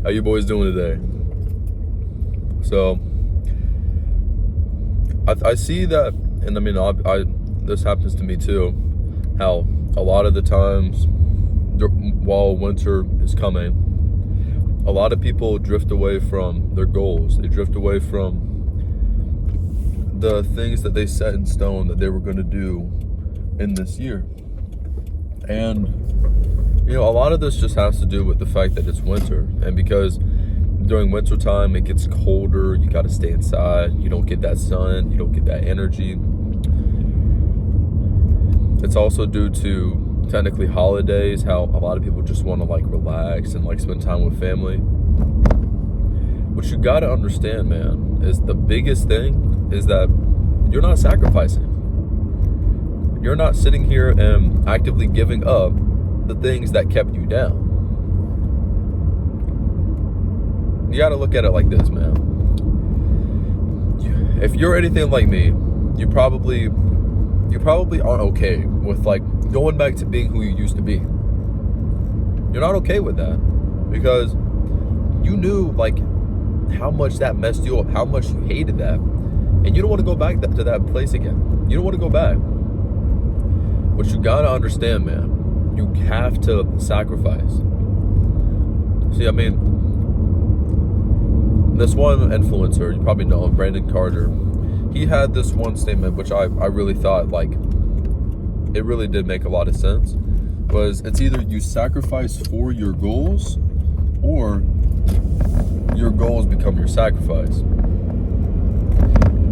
How you boys doing today? So, I see that, and I mean, this happens to me too, how a lot of the times while winter is coming, a lot of people drift away from their goals. They drift away from the things that they set in stone that they were going to do in this year. And, you know, a lot of this just has to do with the fact that it's winter. And because during winter time, it gets colder, you got to stay inside, you don't get that sun, you don't get that energy. It's also due to technically holidays, how a lot of people just want to like relax and like spend time with family. What you got to understand, man, is the biggest thing is that you're not sacrificing. You're not sitting here and actively giving up the things that kept you down. You got to look at it like this, man. If you're anything like me, you probably aren't okay with like going back to being who you used to be. You're not okay with that because you knew like how much that messed you up, how much you hated that, and you don't want to go back to that place again. You don't want to go back. What you gotta understand, man, you have to sacrifice. See, I mean, this one influencer, you probably know him, Brandon Carter, he had this one statement which I really thought like it really did make a lot of sense. Was it's either you sacrifice for your goals or your goals become your sacrifice.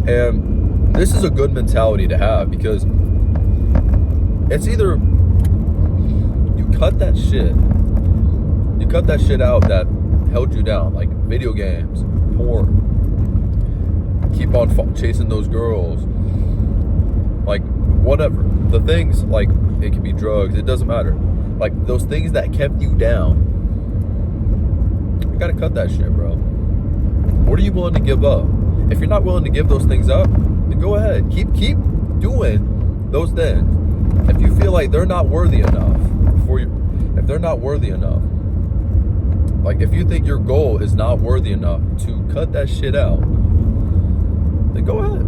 And this is a good mentality to have because it's either you cut that shit out that held you down, like video games, porn, keep on chasing those girls, like whatever. The things, like it could be drugs, it doesn't matter. Like those things that kept you down, you gotta cut that shit, bro. What are you willing to give up? If you're not willing to give those things up, then go ahead. Keep doing those things. If you feel like they're not worthy enough if they're not worthy enough, like if you think your goal is not worthy enough to cut that shit out, then go ahead.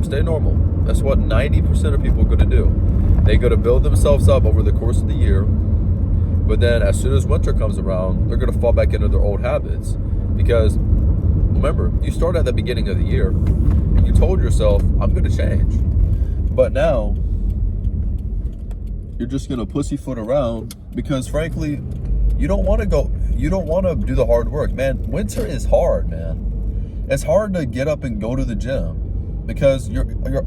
Stay normal. That's what 90% of people are gonna do. They're gonna build themselves up over the course of the year, but then as soon as winter comes around, they're gonna fall back into their old habits. Because remember, you started at the beginning of the year and you told yourself, I'm gonna change. But now you're just gonna pussyfoot around because frankly, you don't want to do the hard work, man. Winter is hard, man. It's hard to get up and go to the gym because you're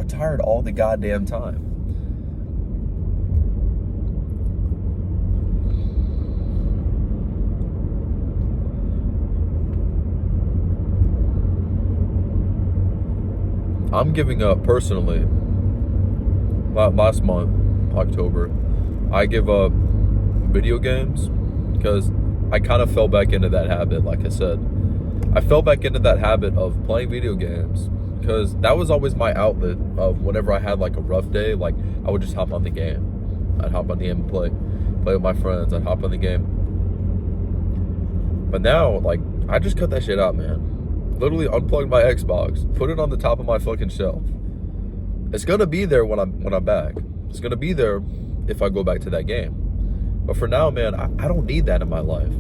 tired all the goddamn time. I'm giving up personally. Last month, October, I give up video games because I kind of fell back into that habit. Like I said, I fell back into that habit of playing video games because that was always my outlet of whenever I had like a rough day, like I would just hop on the game. I'd hop on the game and play with my friends. I'd hop on the game. But now, like, I just cut that shit out, man. Literally unplugged my Xbox, put it on the top of my fucking shelf. It's gonna be there when I'm back. It's gonna be there if I go back to that game. But for now, man, I don't need that in my life.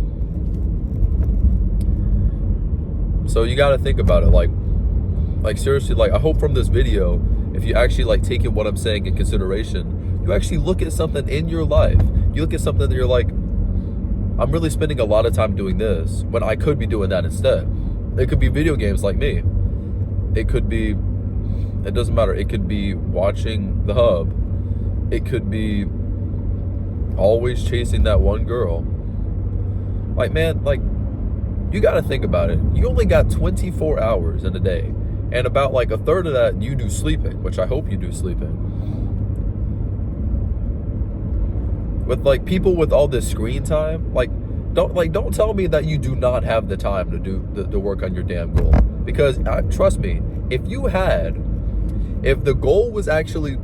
So you gotta think about it, like seriously, like I hope from this video, if you actually like take what I'm saying in consideration, you actually look at something in your life. You look at something that you're like, I'm really spending a lot of time doing this when I could be doing that instead. It could be video games like me. It could be, it doesn't matter. It could be watching The Hub. It could be always chasing that one girl. Like, man, like, you got to think about it. You only got 24 hours in a day. And about like a third of that you do sleeping, which I hope you do sleeping. With like people with all this screen time, don't tell me that you do not have the time to do the work on your damn goal. Because trust me, if the goal was actually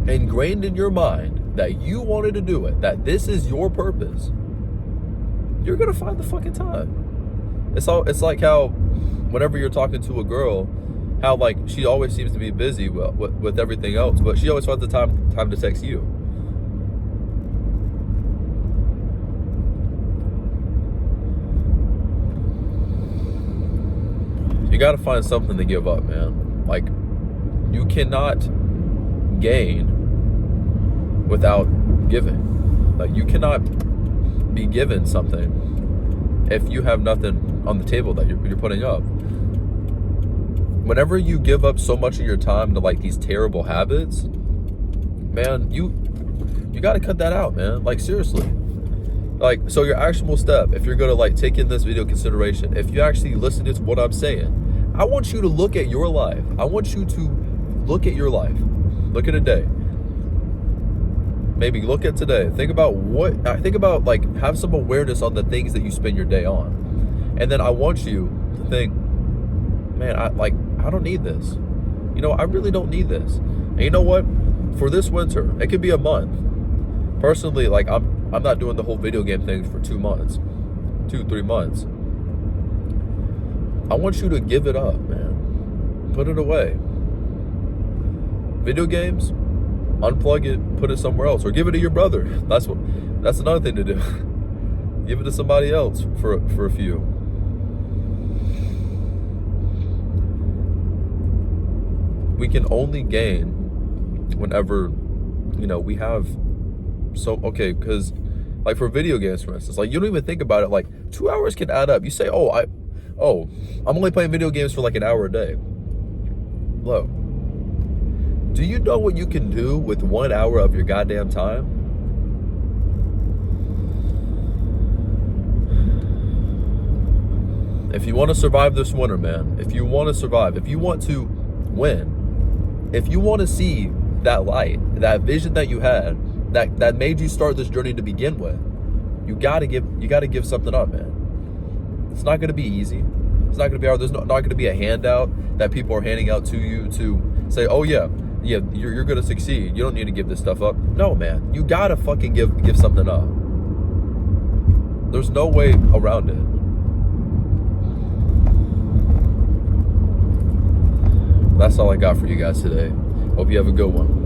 ingrained in your mind that you wanted to do it, that this is your purpose, you're gonna find the fucking time. It's like how whenever you're talking to a girl, how like she always seems to be busy with everything else, but she always finds the time to text you. You gotta find something to give up, man. Like, you cannot gain without giving. Like, you cannot be given something if you have nothing on the table that you're putting up. Whenever you give up so much of your time to like these terrible habits, man, you gotta cut that out, man. Like, seriously. Like, so your actual step, if you're gonna like take in this video consideration, if you actually listen to what I'm saying, I want you to look at your life. I want you to look at your life. Look at a day. Maybe look at today. Think about like, have some awareness on the things that you spend your day on. And then I want you to think, man, I don't need this. You know, I really don't need this. And you know what? For this winter, it could be a month. Personally, like, I'm not doing the whole video game thing for 3 months. I want you to give it up, man. Put it away. Video games, unplug it, put it somewhere else, or give it to your brother. That's another thing to do. Give it to somebody else for a few. We can only gain whenever, you know, we have because like for video games, for instance, like, you don't even think about it. Like, 2 hours can add up. You say, I'm only playing video games for like an hour a day. Look, do you know what you can do with 1 hour of your goddamn time? If you want to survive this winter, man, if you want to survive, if you want to win, if you want to see that light, that vision that you had, that made you start this journey to begin with, you gotta give something up, man. It's not gonna be easy. It's not gonna be hard. There's not gonna be a handout that people are handing out to you to say, oh yeah, you're gonna succeed. You don't need to give this stuff up. No, man, you gotta fucking give something up. There's no way around it. That's all I got for you guys today. Hope you have a good one.